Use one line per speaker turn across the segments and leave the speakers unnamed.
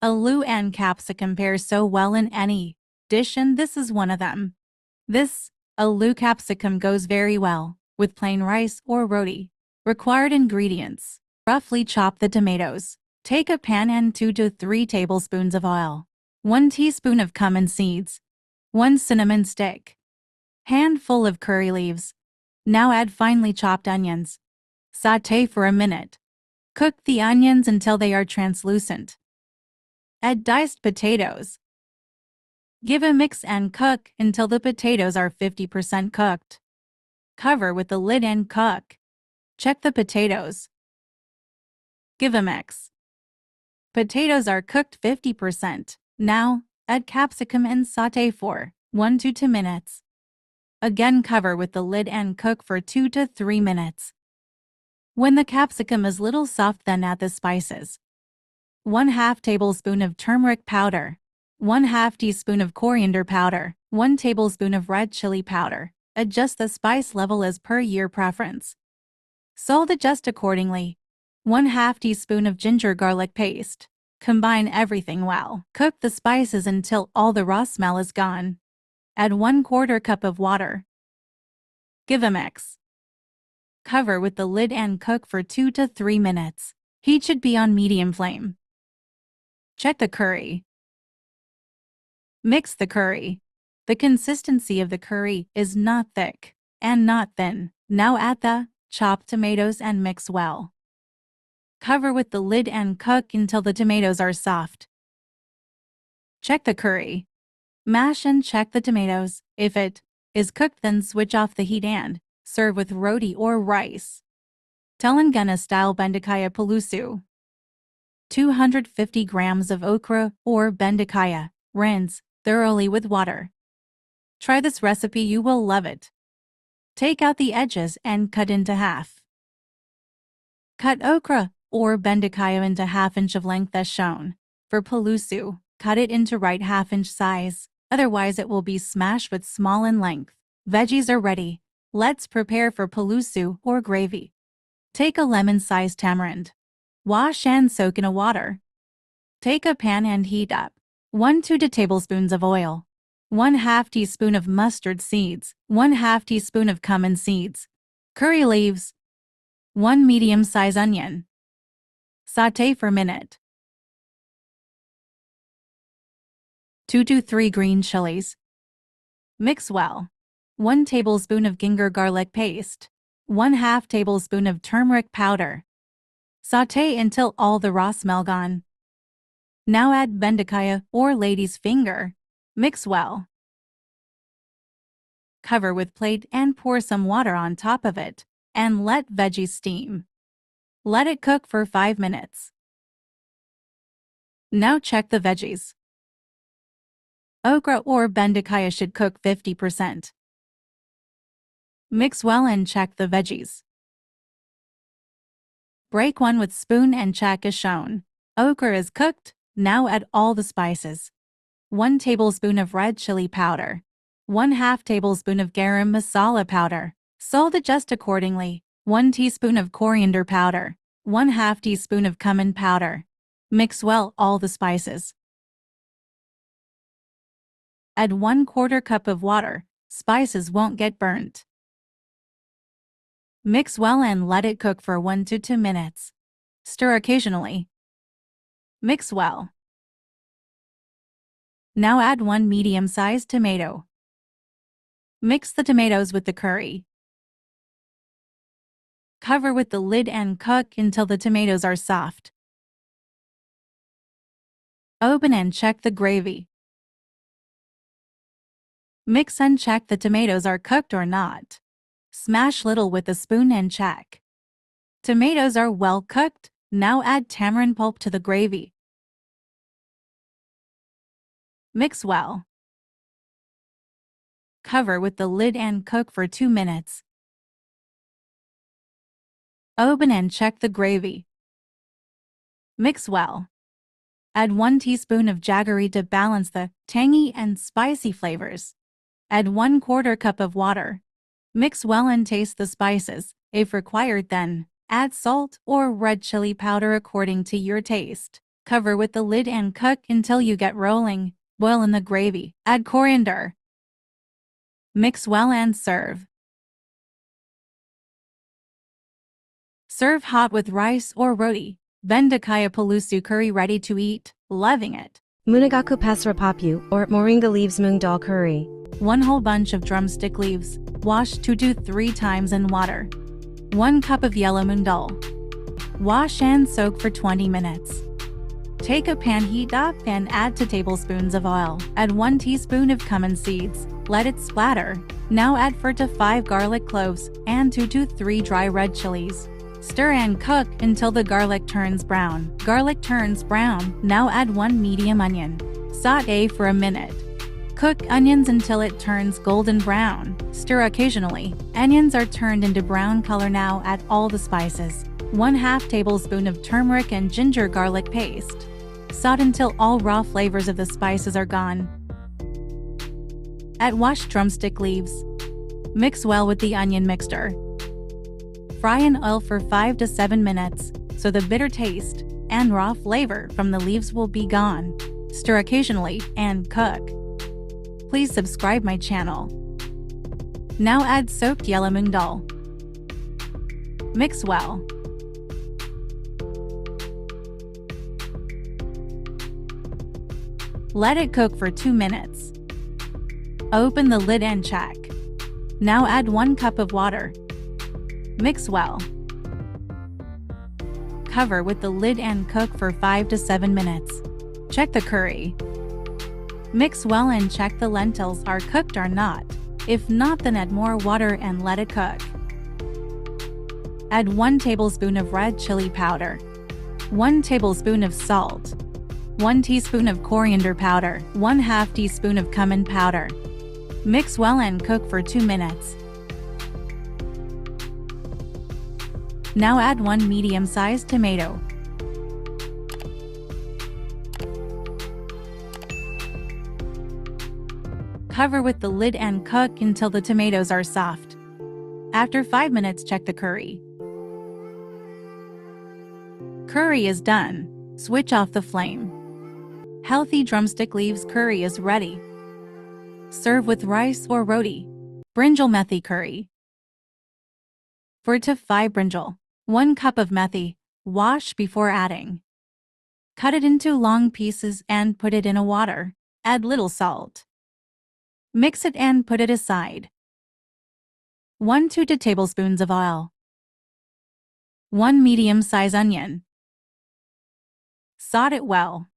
Aloo and capsicum pair so well in any dish, and this is one of them. This aloo capsicum goes very well with plain rice or roti. Required ingredients: roughly chop the tomatoes. Take a pan and 2 to 3 tablespoons of oil, 1 teaspoon of cumin seeds, 1 cinnamon stick, handful of curry leaves. Now add finely chopped onions. Sauté for a minute. Cook the onions until they are translucent. Add diced potatoes. Give a mix and cook until the potatoes are 50% cooked. Cover with the lid and cook. Check the potatoes. Give a mix. Potatoes are cooked 50%. Now, add capsicum and sauté for 1 to 2 minutes. Again, cover with the lid and cook for 2 to 3 minutes. When the capsicum is little soft, then add the spices. 1/2 tablespoon of turmeric powder, 1/2 teaspoon of coriander powder, 1 tablespoon of red chili powder. Adjust the spice level as per your preference. Salt adjust accordingly. 1/2 teaspoon of ginger garlic paste. Combine everything well. Cook the spices until all the raw smell is gone. Add 1/4 cup of water. Give a mix. Cover with the lid and cook for 2 to 3 minutes. Heat should be on medium flame. Check the curry. Mix the curry. The consistency of the curry is not thick and not thin. Now add the chopped tomatoes and mix well. Cover with the lid and cook until the tomatoes are soft. Check the curry. Mash and check the tomatoes. If it is cooked, then switch off the heat and serve with roti or rice. Telangana-style bendakaya pulusu. 250 grams of okra or bendakaya. Rinse thoroughly with water. Try this recipe, you will love it. Take out the edges and cut into half. Cut okra or bendakaya into 1/2 inch of length as shown. For pulusu, cut it into right 1/2 inch size, otherwise it will be smashed with small in length. Veggies are ready. Let's prepare for pulusu or gravy. Take a lemon-sized tamarind. Wash and soak in water. Take a pan and heat up 1 to 2 tablespoons of oil, 1/2 teaspoon of mustard seeds, 1/2 teaspoon of cumin seeds, curry leaves, 1 medium-sized onion. Sauté for a minute. 2 to 3 green chilies. Mix well. 1 tablespoon of ginger garlic paste, 1/2 tablespoon of turmeric powder. Sauté until all the raw smell gone. Now add bendakaya or lady's finger. Mix well. Cover with plate and pour some water on top of it and let veggies steam. Let it cook for 5 minutes. Now check the veggies. Okra or bendakaya should cook 50%. Mix well and check the veggies. Break one with spoon and check as shown. Okra is cooked. Now add all the spices. 1 tablespoon of red chili powder, 1/2 tablespoon of garam masala powder. Salt adjust accordingly. 1 teaspoon of coriander powder, 1/2 teaspoon of cumin powder. Mix well all the spices. Add 1/4 cup of water. Spices won't get burnt. Mix well and let it cook for 1 to 2 minutes. Stir occasionally. Mix well. Now add 1 medium-sized tomato. Mix the tomatoes with the curry. Cover with the lid and cook until the tomatoes are soft. Open and check the gravy. Mix and check the tomatoes are cooked or not. Smash little with a spoon and check. Tomatoes are well cooked. Now add tamarind pulp to the gravy. Mix well. Cover with the lid and cook for 2 minutes. Open and check the gravy. Mix well. Add 1 teaspoon of jaggery to balance the tangy and spicy flavors. Add 1/4 cup of water. Mix well and taste the spices. If required, then add salt or red chili powder according to your taste. Cover with the lid and cook until you get rolling. Boil in the gravy. Add coriander. Mix well and serve. Serve hot with rice or roti. Vendakaya Palusu curry ready to eat. Loving it.
Munagaku pasrapapu, or moringa leaves moong dal curry.
1 whole bunch of drumstick leaves. Wash 2 to 3 times in water. 1 cup of yellow moong dal. Wash and soak for 20 minutes. Take a pan, heat up, and add 2 tablespoons of oil. Add 1 teaspoon of cumin seeds. Let it splatter. Now add 4 to 5 garlic cloves and 2 to 3 dry red chilies. Stir and cook until the garlic turns brown. Garlic turns brown. Now add 1 medium onion. Sauté for a minute. Cook onions until it turns golden brown. Stir occasionally. Onions are turned into brown color. Now add all the spices. 1/2 tablespoon of turmeric and ginger garlic paste. Saute until all raw flavors of the spices are gone. Add washed drumstick leaves. Mix well with the onion mixture. Fry in oil for 5 to 7 minutes, so the bitter taste and raw flavor from the leaves will be gone. Stir occasionally and cook. Please subscribe my channel. Now add soaked yellow moong dal. Mix well. Let it cook for 2 minutes. Open the lid and check. Now add 1 cup of water. Mix well. Cover with the lid and cook for 5 to 7 minutes. Check the curry. Mix well and check the lentils are cooked or not. If not, then add more water and let it cook. Add 1 tablespoon of red chili powder, 1 tablespoon of salt, 1 teaspoon of coriander powder, 1/2 teaspoon of cumin powder. Mix well and cook for 2 minutes. Now add 1 medium-sized tomato. Cover with the lid and cook until the tomatoes are soft. After 5 minutes, check the curry. Curry is done. Switch off the flame. Healthy drumstick leaves curry is ready. Serve with rice or roti. Brinjal methi curry. 4 to 5 brinjal. 1 cup of methi. Wash before adding. Cut it into long pieces and put it in a water. Add little salt. Mix it and put it aside. 1 to 2 tablespoons of oil. 1 medium-sized onion. Saute it well.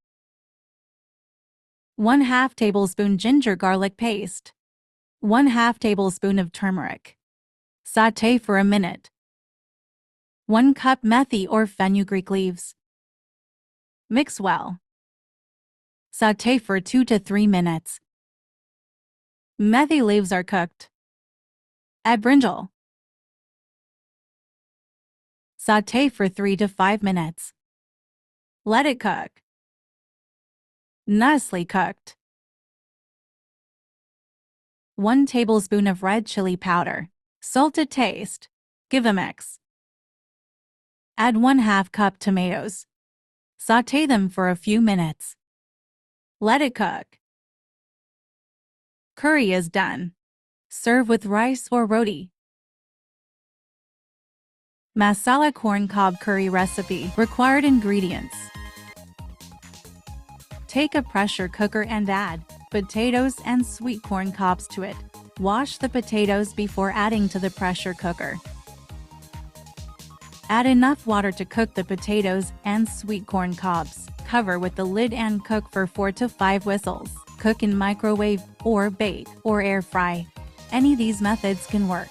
1/2 tablespoon ginger garlic paste. 1/2 tablespoon of turmeric. Sauté for a minute. 1 cup methi or fenugreek leaves. Mix well. Sauté for 2 to 3 minutes. Methi leaves are cooked. Add brinjal. Sauté for 3 to 5 minutes. Let it cook. Nicely cooked. 1 tablespoon of red chili powder. Salt to taste. Give a mix. Add 1/2 cup tomatoes. Sauté them for a few minutes. Let it cook. Curry is done. Serve with rice or roti. Masala corn cob curry recipe. Required ingredients. Take a pressure cooker and add potatoes and sweet corn cobs to it. Wash the potatoes before adding to the pressure cooker. Add enough water to cook the potatoes and sweet corn cobs. Cover with the lid and cook for 4 to 5 whistles. Cook in microwave or bake or air fry. Any of these methods can work.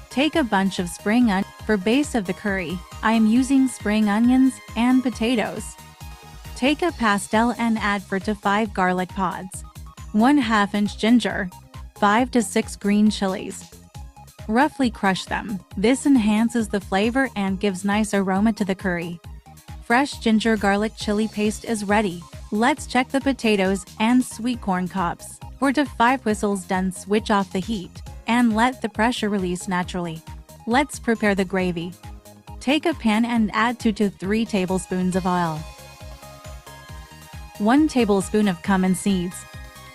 Take a bunch of spring onions. For base of the curry, I am using spring onions and potatoes. Take a pastel and add 4 to 5 garlic pods, 1/2 inch ginger, 5 to 6 green chilies. Roughly crush them. This enhances the flavor and gives nice aroma to the curry. Fresh ginger garlic chili paste is ready. Let's check the potatoes and sweet corn cobs. 4 to 5 whistles done, switch off the heat and let the pressure release naturally. Let's prepare the gravy. Take a pan and add 2 to 3 tablespoons of oil. 1 tablespoon of cumin seeds,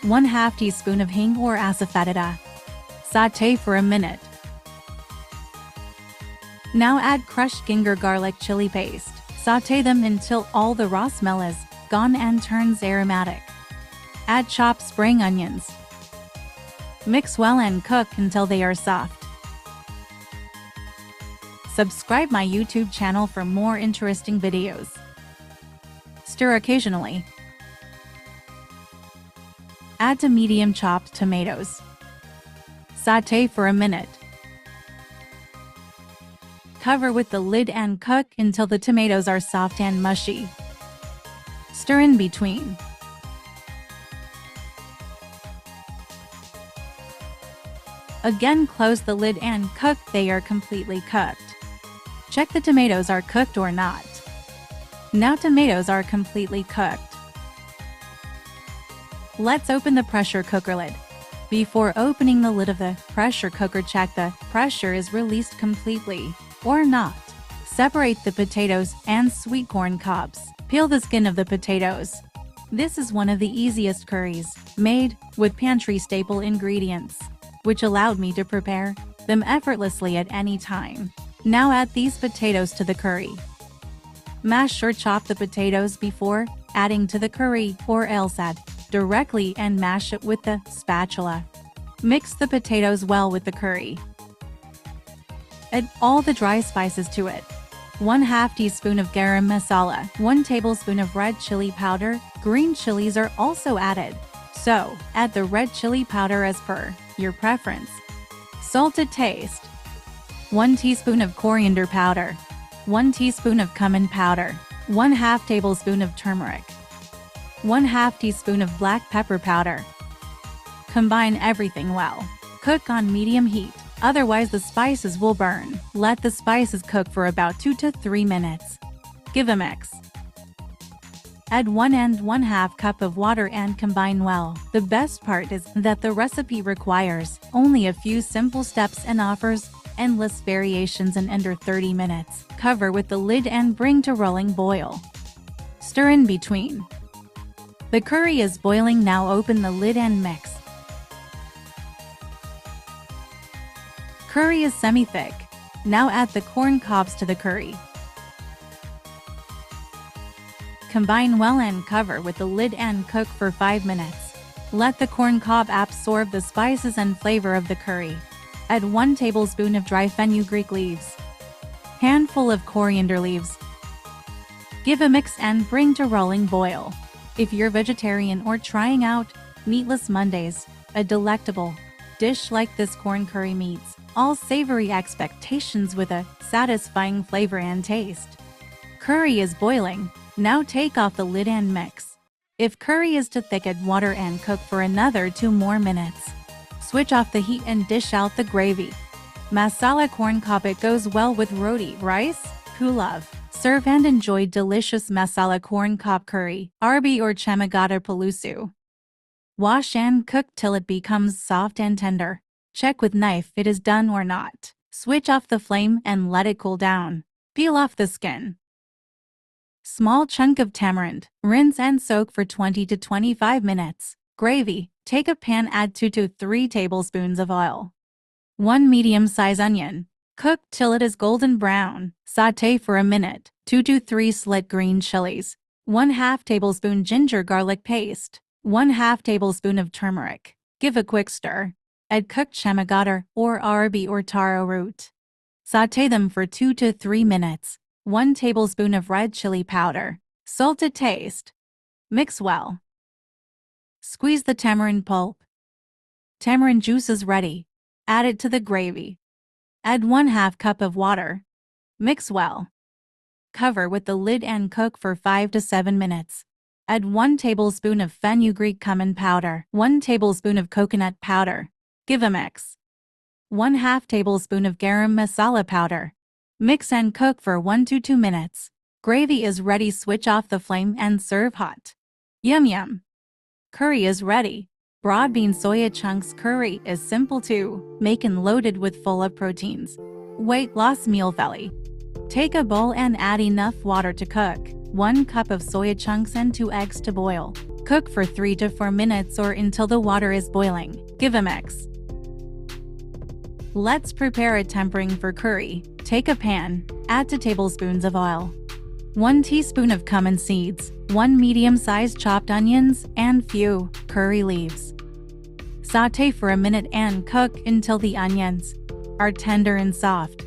1/2 teaspoon of hing or asafoetida. Sauté for a minute. Now add crushed ginger garlic chili paste. Sauté them until all the raw smell is gone and turns aromatic. Add chopped spring onions. Mix well and cook until they are soft. Subscribe my YouTube channel for more interesting videos. Stir occasionally. Add to medium chopped tomatoes. Sauté for a minute. Cover with the lid and cook until the tomatoes are soft and mushy. Stir in between. Again, close the lid and cook they are completely cooked. Check the tomatoes are cooked or not. Now tomatoes are completely cooked. Let's open the pressure cooker lid. Before opening the lid of the pressure cooker, check the pressure is released completely or not. Separate the potatoes and sweet corn cobs. Peel the skin of the potatoes. This is one of the easiest curries, made with pantry staple ingredients, which allowed me to prepare them effortlessly at any time. Now add these potatoes to the curry. Mash or chop the potatoes before adding to the curry, or else add directly and mash it with the spatula. Mix the potatoes well with the curry. Add all the dry spices to it. 1/2 teaspoon of garam masala, 1 tablespoon of red chili powder. Green chilies are also added, so add the red chili powder as per your preference. Salt to taste. 1 teaspoon of coriander powder, 1 teaspoon of cumin powder, 1/2 tablespoon of turmeric, 1/2 teaspoon of black pepper powder. Combine everything well. Cook on medium heat, otherwise the spices will burn. Let the spices cook for about 2 to 3 minutes. Give a mix. Add 1 and 1/2 cup of water and combine well. The best part is that the recipe requires only a few simple steps and offers endless variations in under 30 minutes. Cover with the lid and bring to rolling boil. Stir in between. The curry is boiling, now open the lid and mix. Curry is semi-thick. Now add the corn cobs to the curry. Combine well and cover with the lid and cook for 5 minutes. Let the corn cob absorb the spices and flavor of the curry. Add 1 tablespoon of dry fenugreek leaves. Handful of coriander leaves. Give a mix and bring to rolling boil. If you're vegetarian or trying out Meatless Mondays, a delectable dish like this corn curry meets all savory expectations with a satisfying flavor and taste. Curry is boiling. Now take off the lid and mix. If curry is too thick, add water and cook for another 2 more minutes. Switch off the heat and dish out the gravy. Masala corn cob, it goes well with roti, rice, pulao. Serve and enjoy delicious masala corn cob curry, arbi or chamagata palusu. Wash and cook till it becomes soft and tender. Check with knife it is done or not. Switch off the flame and let it cool down. Peel off the skin. Small chunk of tamarind. Rinse and soak for 20 to 25 minutes. Gravy. Take a pan, add 2 to 3 tablespoons of oil. 1 medium-sized onion. Cook till it is golden brown. Sauté for a minute. 2 to 3 slit green chilies. 1/2 tablespoon ginger garlic paste. 1/2 tablespoon of turmeric. Give a quick stir. Add cooked chamagata or arbi or taro root. Sauté them for 2 to 3 minutes. 1 tablespoon of red chili powder. Salt to taste. Mix well. Squeeze the tamarind pulp. Tamarind juice is ready. Add it to the gravy. Add 1/2 cup of water. Mix well. Cover with the lid and cook for 5 to 7 minutes. Add 1 tablespoon of fenugreek cumin powder, 1 tablespoon of coconut powder. Give a mix. 1/2 tablespoon of garam masala powder. Mix and cook for 1 to 2 minutes. Gravy is ready. Switch off the flame and serve hot. Yum yum! Curry is ready. Broad bean soya chunks curry is simple to make and loaded with full of proteins. Weight loss meal belly. Take a bowl and add enough water to cook. 1 cup of soya chunks and 2 eggs to boil. Cook for 3 to 4 minutes or until the water is boiling. Give a mix. Let's prepare a tempering for curry. Take a pan, add 2 tablespoons of oil, 1 teaspoon of cumin seeds, 1 medium-sized chopped onions, and few curry leaves. Sauté for a minute and cook until the onions are tender and soft.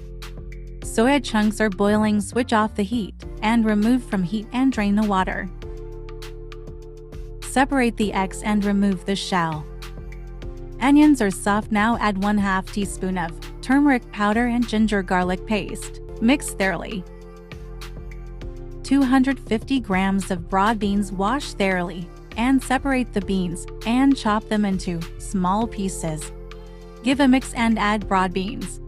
Soya chunks are boiling, switch off the heat and remove from heat and drain the water. Separate the eggs and remove the shell. Onions are soft, now add 1/2 teaspoon of turmeric powder and ginger garlic paste. Mix thoroughly. 250 grams of broad beans, wash thoroughly and separate the beans and chop them into small pieces. Give a mix and add broad beans.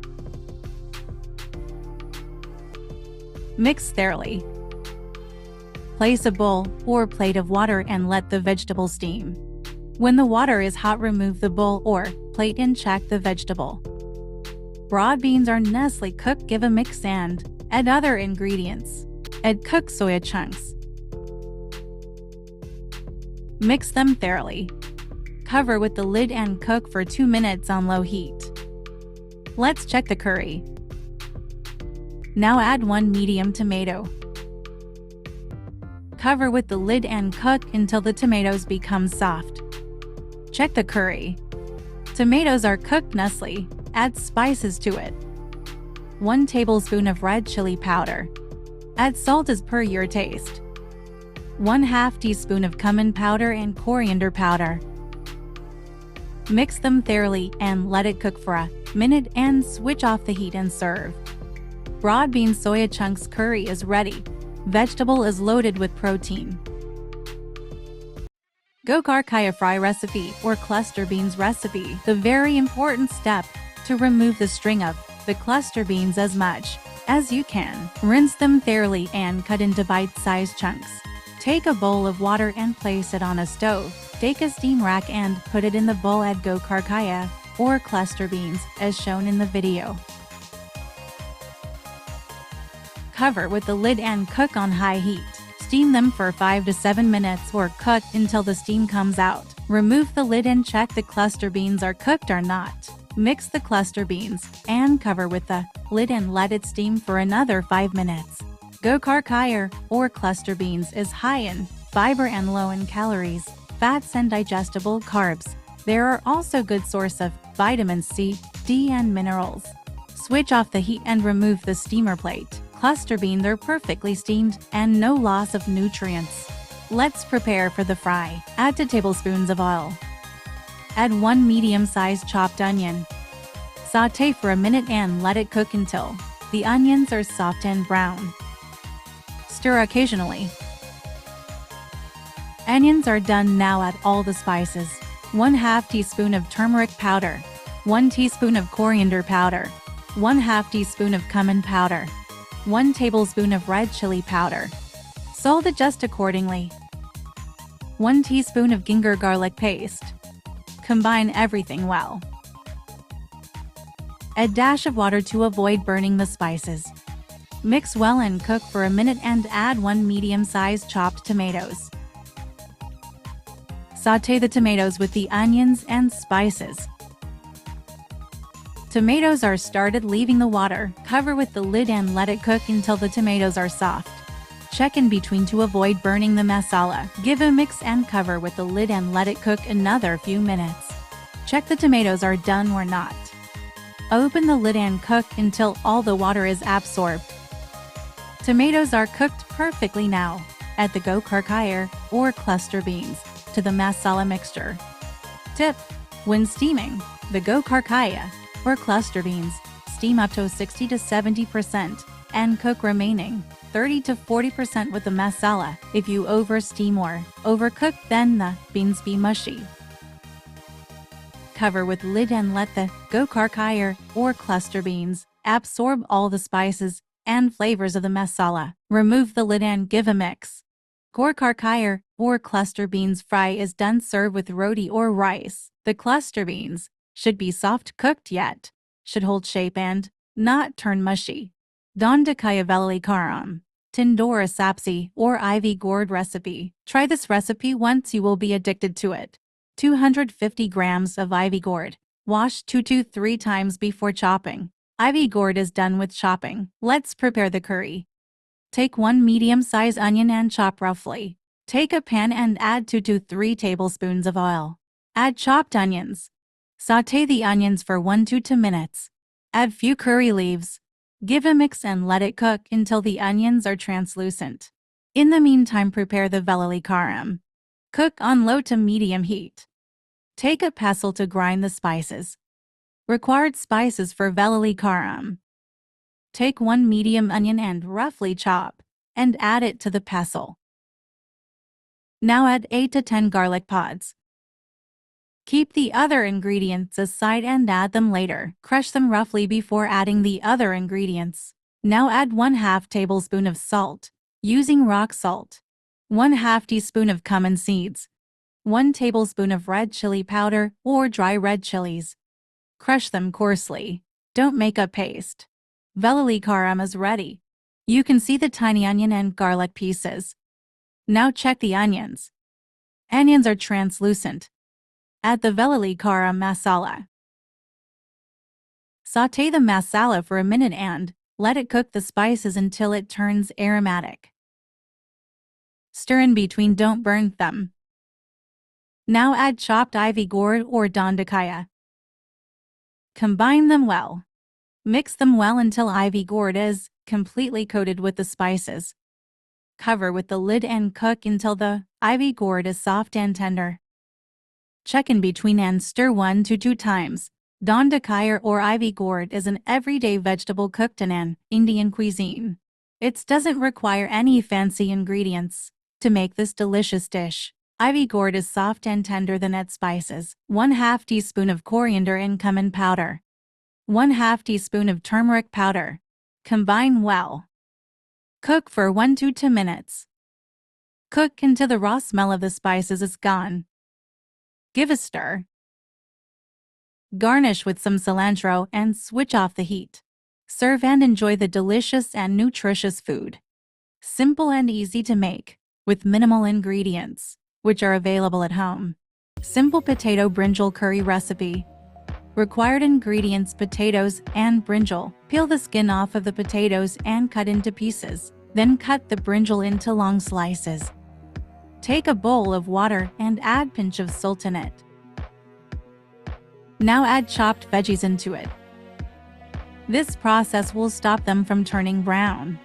Mix thoroughly. Place a bowl or plate of water and let the vegetables steam. When the water is hot, remove the bowl or plate and check the vegetable. Broad beans are nicely cooked. Give a mix and add other ingredients. Add cooked soya chunks. Mix them thoroughly. Cover with the lid and cook for 2 minutes on low heat. Let's check the curry. Now add 1 medium tomato. Cover with the lid and cook until the tomatoes become soft. Check the curry. Tomatoes are cooked nicely. Add spices to it. 1 tablespoon of red chili powder. Add salt as per your taste. 1/2 teaspoon of cumin powder and coriander powder. Mix them thoroughly and let it cook for a minute and switch off the heat and serve. Broad bean soya chunks curry is ready. Vegetable is loaded with protein. Kulche fry recipe or cluster beans recipe. The very important step to remove the string of the cluster beans as much as you can. Rinse them thoroughly and cut into bite-sized chunks. Take a bowl of water and place it on a stove. Take a steam rack and put it in the bowl. Add kulche or cluster beans as shown in the video. Cover with the lid and cook on high heat. Steam them for 5 to 7 minutes or cook until the steam comes out. Remove the lid and check the cluster beans are cooked or not. Mix the cluster beans and cover with the lid and let it steam for another 5 minutes. Kulche or cluster beans is high in fiber and low in calories, fats and digestible carbs. There are also good source of vitamin C, D and minerals. Switch off the heat and remove the steamer plate. Cluster beans are perfectly steamed and no loss of nutrients. Let's prepare for the fry. Add 2 tablespoons of oil. Add 1 medium-sized chopped onion. Sauté for a minute and let it cook until the onions are soft and brown. Stir occasionally. Onions are done, now add all the spices. 1/2 teaspoon of turmeric powder, 1 teaspoon of coriander powder, 1/2 teaspoon of cumin powder, 1 tablespoon of red chili powder. Salt adjust accordingly. 1 teaspoon of ginger garlic paste. Combine everything well. Add dash of water to avoid burning the spices. Mix well and cook for a minute and add 1 medium-sized chopped tomatoes. Sauté the tomatoes with the onions and spices. Tomatoes are started leaving the water. Cover with the lid and let it cook until the tomatoes are soft. Check in between to avoid burning the masala. Give a mix and cover with the lid and let it cook another few minutes. Check the tomatoes are done or not. Open the lid and cook until all the water is absorbed. Tomatoes are cooked perfectly now. Add the kulche or cluster beans to the masala mixture. Tip: when steaming, the kulche or cluster beans, steam up to 60 to 70% and cook remaining 30 to 40% with the masala. If you over-steam or overcook, then the beans be mushy. Cover with lid and let the kulche or cluster beans absorb all the spices and flavors of the masala. Remove the lid and give a mix. Kulche or cluster beans fry is done. Serve with roti or rice. The cluster beans should be soft cooked yet should hold shape and not turn mushy. Don de Kayavelli Karam. Tindora sapsi or ivy gourd recipe. Try this recipe once, you will be addicted to it. 250 grams of ivy gourd. Wash 2 to 3 times before chopping. Ivy gourd is done with chopping. Let's prepare the curry. Take 1 medium-sized onion and chop roughly. Take a pan and add 2 to 3 tablespoons of oil. Add chopped onions. Sauté the onions for 1 to 2 minutes. Add few curry leaves. Give a mix and let it cook until the onions are translucent. In the meantime, prepare the velali karam. Cook on low to medium heat. Take a pestle to grind the spices. Required spices for velali karam. Take 1 medium onion and roughly chop, and add it to the pestle. Now add 8 to 10 garlic pods. Keep the other ingredients aside and add them later. Crush them roughly before adding the other ingredients. Now add 1/2 tablespoon of salt, using rock salt. 1/2 teaspoon of cumin seeds. 1 tablespoon of red chili powder or dry red chilies. Crush them coarsely. Don't make a paste. Velali karam is ready. You can see the tiny onion and garlic pieces. Now check the onions. Onions are translucent. Add the velali karam masala. Sauté the masala for a minute and let it cook the spices until it turns aromatic. Stir in between, don't burn them. Now add chopped ivy gourd or dondakaya. Combine them well. Mix them well until ivy gourd is completely coated with the spices. Cover with the lid and cook until the ivy gourd is soft and tender. Check in between and stir 1 to 2 times. Dondakaya or ivy gourd is an everyday vegetable cooked in an Indian cuisine. It doesn't require any fancy ingredients to make this delicious dish. Ivy gourd is soft and tender. Then add spices. 1/2 teaspoon of coriander and cumin powder. 1/2 teaspoon of turmeric powder. Combine well. Cook for 1 to 2 minutes. Cook until the raw smell of the spices is gone. Give a stir. Garnish with some cilantro and switch off the heat. Serve and enjoy the delicious and nutritious food. Simple and easy to make, with minimal ingredients, which are available at home. Simple potato brinjal curry recipe. Required ingredients: potatoes and brinjal. Peel the skin off of the potatoes and cut into pieces. Then cut the brinjal into long slices. Take a bowl of water and add pinch of salt in it. Now add chopped veggies into it. This process will stop them from turning brown.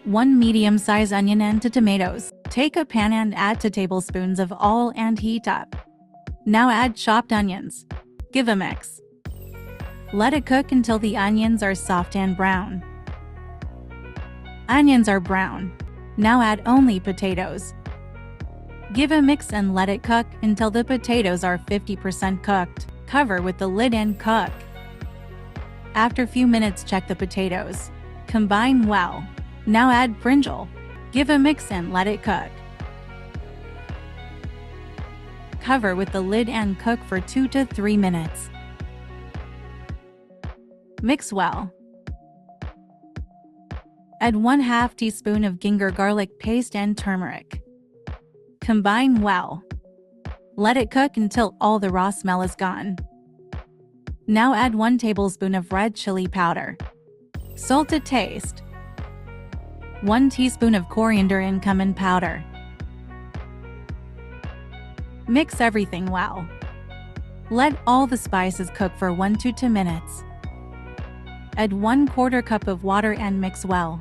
1 medium-sized onion and 2 tomatoes. Take a pan and add 2 tablespoons of oil and heat up. Now add chopped onions. Give a mix. Let it cook until the onions are soft and brown. Onions are brown. Now add only potatoes. Give a mix and let it cook until the potatoes are 50% cooked. Cover with the lid and cook. After a few minutes, check the potatoes. Combine well. Now add brinjal. Give a mix and let it cook. Cover with the lid and cook for 2 to 3 minutes. Mix well. Add 1/2 teaspoon of ginger garlic paste and turmeric. Combine well. Let it cook until all the raw smell is gone. Now add 1 tablespoon of red chili powder. Salt to taste. 1 teaspoon of coriander and cumin powder. Mix everything well. Let all the spices cook for 1 to 2 minutes. Add 1/4 cup of water and mix well.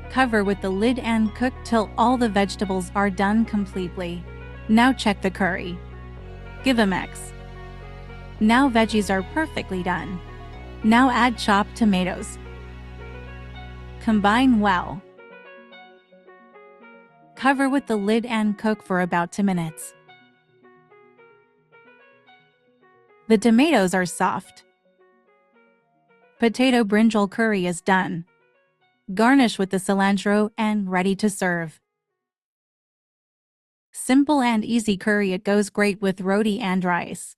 Cover with the lid and cook till all the vegetables are done completely. Now check the curry. Give a mix. Now veggies are perfectly done. Now add chopped tomatoes. Combine well. Cover with the lid and cook for about 2 minutes. The tomatoes are soft. Potato brinjal curry is done. Garnish with the cilantro and ready to serve. Simple and easy curry. It goes great with roti and rice.